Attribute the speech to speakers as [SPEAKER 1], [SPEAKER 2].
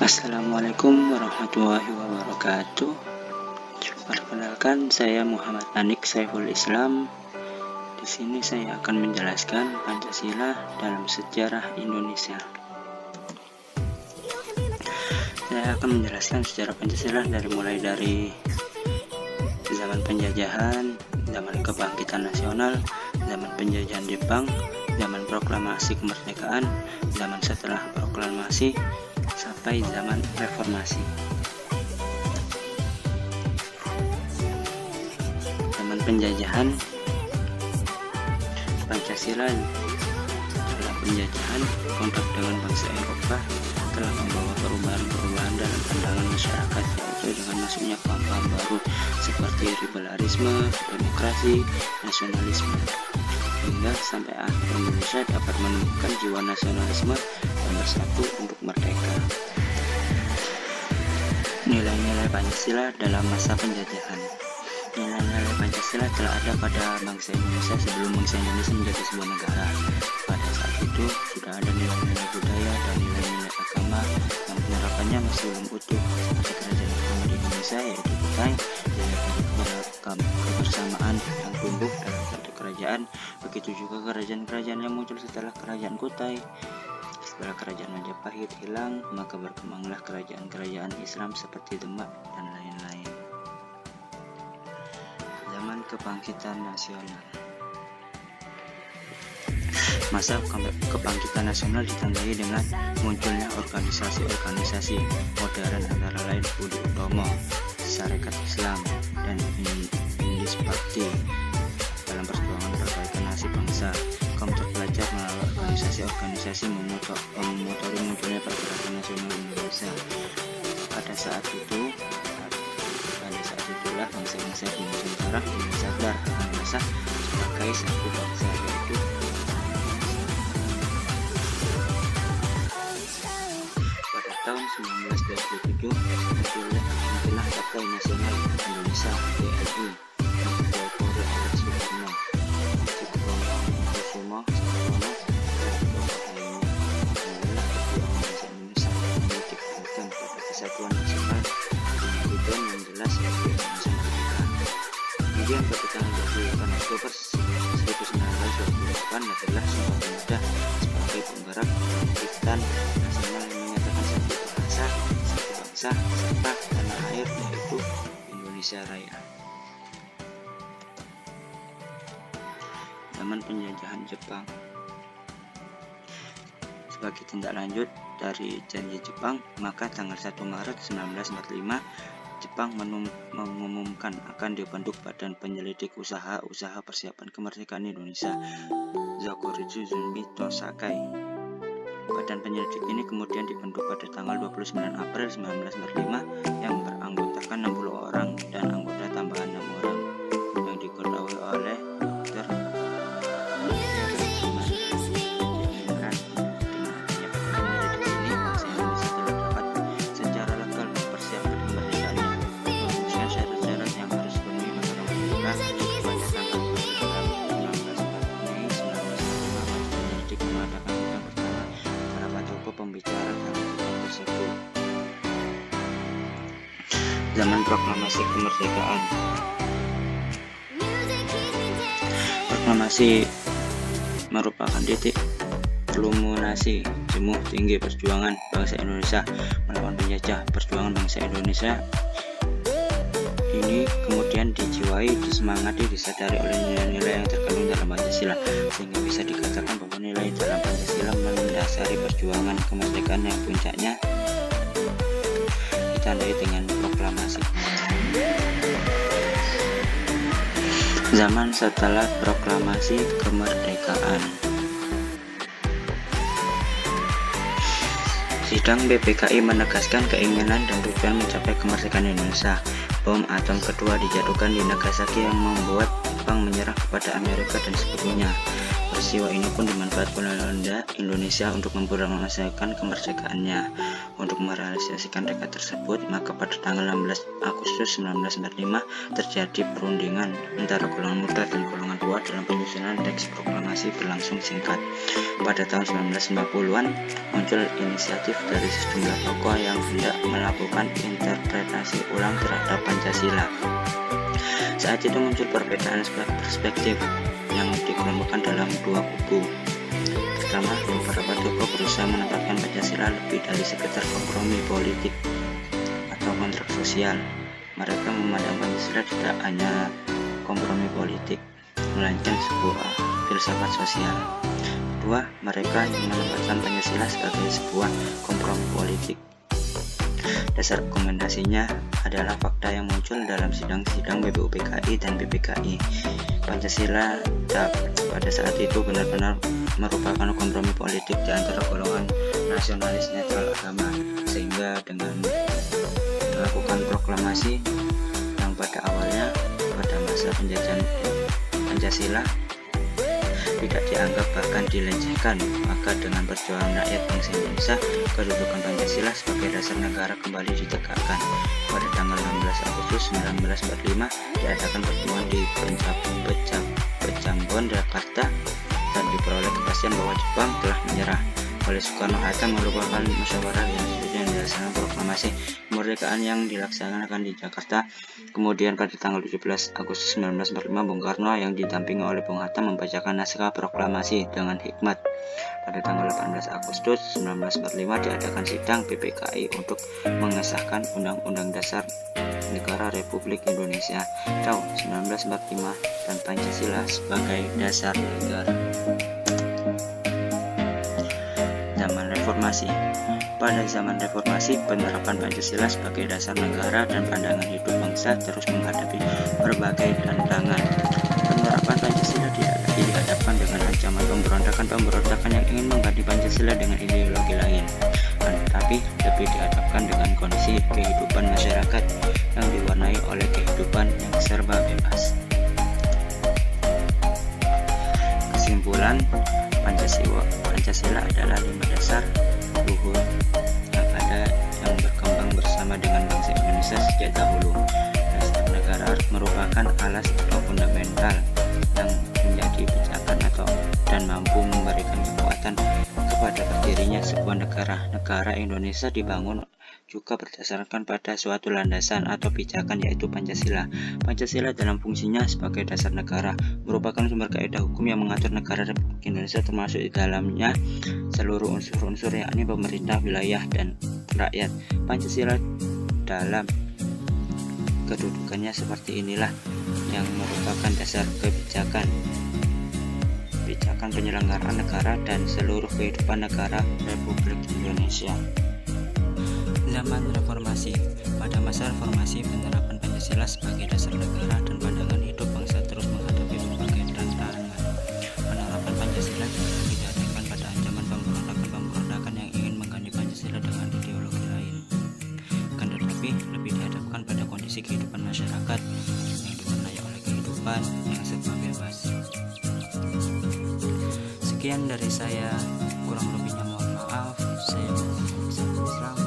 [SPEAKER 1] Assalamualaikum warahmatullahi wabarakatuh. Perkenalkan, saya Muhammad Anik Saiful Islam. Di sini saya akan menjelaskan Pancasila dalam sejarah Indonesia. Saya akan menjelaskan sejarah Pancasila mulai dari zaman penjajahan, zaman kebangkitan nasional, zaman penjajahan Jepang, zaman proklamasi kemerdekaan, zaman setelah proklamasi, sampai zaman reformasi. Zaman penjajahan, Pancasila adalah penjajahan kontak dengan bangsa Eropa telah membawa perubahan-perubahan dalam pandangan masyarakat, yaitu dengan masuknya paham-paham baru seperti liberalisme, demokrasi, nasionalisme, hingga sampai akhir Indonesia dapat menemukan jiwa nasionalisme dan bersatu untuk merdeka. Nilai-nilai Pancasila dalam masa penjajahan. Nilai-nilai Pancasila telah ada pada bangsa Indonesia sebelum bangsa Indonesia menjadi sebuah negara. Pada saat itu sudah ada nilai-nilai budaya dan nilai-nilai agama yang penerapannya masih belum utuh, seperti kerajaan pertama di Indonesia yaitu Kutai, kebersamaan yang tumbuh dalam satu kerajaan. Begitu juga kerajaan-kerajaan yang muncul setelah kerajaan Kutai. Setelah kerajaan Majapahit hilang, maka berkembanglah kerajaan-kerajaan Islam seperti Demak dan lain-lain. Zaman kebangkitan nasional. Masa kebangkitan nasional ditandai dengan munculnya organisasi-organisasi modern antara lain Budi Utomo, Sarekat Islam, dan Indis Bakti dalam perjuangan perbaikan nasib bangsa. Kaum terpelajar melalui organisasi-organisasi memotori munculnya pergerakan nasional Indonesia. Pada saat itulah bangsa-bangsa di Nusantara sadar akan masa sebagai satu bangsa, yaitu pada tahun 1927 muncullah Partai Nasional Indonesia (PNI) oleh Alex Soekarno, Susilo Kesatuan Nasional dengan tujuan yang jelas, yaitu Indonesia merdeka. Kemudian pada tanggal 28 Oktober 1928 adalah Sumpah Pemuda sebagai penggerak kebangkitan nasional yang menyatakan satu bahasa, satu bangsa, serta tanah air, yaitu Indonesia Raya. Zaman penjajahan Jepang. Sebagai tindak lanjut dari janji Jepang, maka tanggal 1 Maret 1945 Jepang mengumumkan akan dibentuk Badan Penyelidik Usaha Persiapan Kemerdekaan Indonesia (Zokuritsu Zunbi Tosakai). Badan penyelidik ini kemudian dibentuk pada tanggal 29 April 1945 yang beranggotakan 60 orang dan anggota tambahan 6 orang yang diketuai oleh Dr. Zaman proklamasi kemerdekaan. Proklamasi merupakan titik kulminasi jemuh tinggi perjuangan bangsa Indonesia melawan penjajah. Perjuangan bangsa Indonesia ini kemudian dijiwai, disemangati, disadari oleh nilai-nilai yang terkandung dalam Pancasila, sehingga bisa dikatakan bahwa nilai dalam Pancasila mendasari perjuangan kemerdekaan yang puncaknya ditandai dengan proklamasi. Zaman setelah proklamasi kemerdekaan. Sidang BPKI menegaskan keinginan dan tujuan mencapai kemerdekaan Indonesia. Bom atom kedua dijatuhkan di Nagasaki yang membuat Jepang menyerah kepada Amerika dan sekutunya. Peristiwa ini pun dimanfaatkan oleh Belanda Indonesia untuk memproklamasikan kemerdekaannya. Untuk merealisasikan tekad tersebut, maka pada tanggal 16 Agustus 1945 terjadi perundingan antara golongan muda dan golongan tua dalam penyusunan teks proklamasi berlangsung singkat. Pada tahun 1950-an muncul inisiatif dari sejumlah tokoh yang hendak melakukan interpretasi ulang terhadap Pancasila. Saat itu muncul perbedaan perspektif yang dikelompokkan dalam dua kubu. Pertama, beberapa tokoh berusaha menempatkan Pancasila lebih dari sekedar kompromi politik atau kontrak sosial. Mereka memandang Pancasila tidak hanya kompromi politik, melainkan sebuah filsafat sosial. Kedua, mereka menempatkan Pancasila sebagai sebuah kompromi politik. Dasar rekomendasinya adalah fakta yang muncul dalam sidang-sidang BPUPKI dan BPKI. Pancasila pada saat itu benar-benar merupakan kompromi politik di antara golongan nasionalis netral agama, sehingga dengan melakukan proklamasi yang pada awalnya pada masa penjajahan Pancasila tidak dianggap bahkan dilecehkan, maka dengan perjuangan rakyat bangsa Indonesia, kedudukan Pancasila sebagai dasar negara kembali ditegakkan. Pada tanggal 16 Agustus 1945 diadakan pertemuan di Pejambon, Jakarta, dan diperoleh kepastian bahwa Jepang telah menyerah. Oleh Soekarno-Hatta merupakan musyawarah yang setuju dilaksanakan proklamasi kemerdekaan yang dilaksanakan di Jakarta. Kemudian pada tanggal 17 Agustus 1945 Bung Karno yang didampingi oleh Bung Hatta membacakan naskah proklamasi dengan hikmat. Pada tanggal 18 Agustus 1945 diadakan sidang BPKI untuk mengesahkan Undang-Undang Dasar Negara Republik Indonesia tahun 1945 dan Pancasila sebagai dasar negara. Zaman Reformasi. Pada zaman reformasi, penerapan Pancasila sebagai dasar negara dan pandangan hidup bangsa terus menghadapi berbagai tantangan. Penerapan Pancasila tidak lagi dihadapkan dengan ancaman pemberontakan yang ingin mengganti Pancasila dengan ideologi lain, tetapi lebih dihadapkan dengan kondisi kehidupan masyarakat yang diwarnai oleh kehidupan yang serba bebas. Kesimpulan, Pancasila adalah 5 dasar luhur yang berkembang bersama dengan bangsa Indonesia sejak dahulu. Dasar negara merupakan alas atau fundamental yang menjadi pijakan dan mampu memberikan kekuatan kepada berdirinya sebuah negara. Negara Indonesia dibangun juga berdasarkan pada suatu landasan atau pijakan, yaitu Pancasila. Pancasila dalam fungsinya sebagai dasar negara merupakan sumber kaidah hukum yang mengatur negara Republik Indonesia, termasuk di dalamnya seluruh unsur-unsur yakni pemerintah, wilayah, dan rakyat. Pancasila dalam kedudukannya seperti inilah yang merupakan dasar kebijakan penyelenggaraan negara dan seluruh kehidupan negara Republik Indonesia. Zaman Reformasi. Pada masa reformasi, penerapan Pancasila sebagai dasar negara dan pandangan hidup bangsa terus menghadapi berbagai tantangan. Penerapan Pancasila juga didasarkan pada ancaman pemberontakan yang ingin mengganti Pancasila dengan ideologi lain. Akan tetapi lebih dihadapkan pada kondisi kehidupan masyarakat yang diwarnai oleh kehidupan yang serba bebas. Sekian dari saya, kurang lebihnya mohon maaf. Saya Muhammad Islam.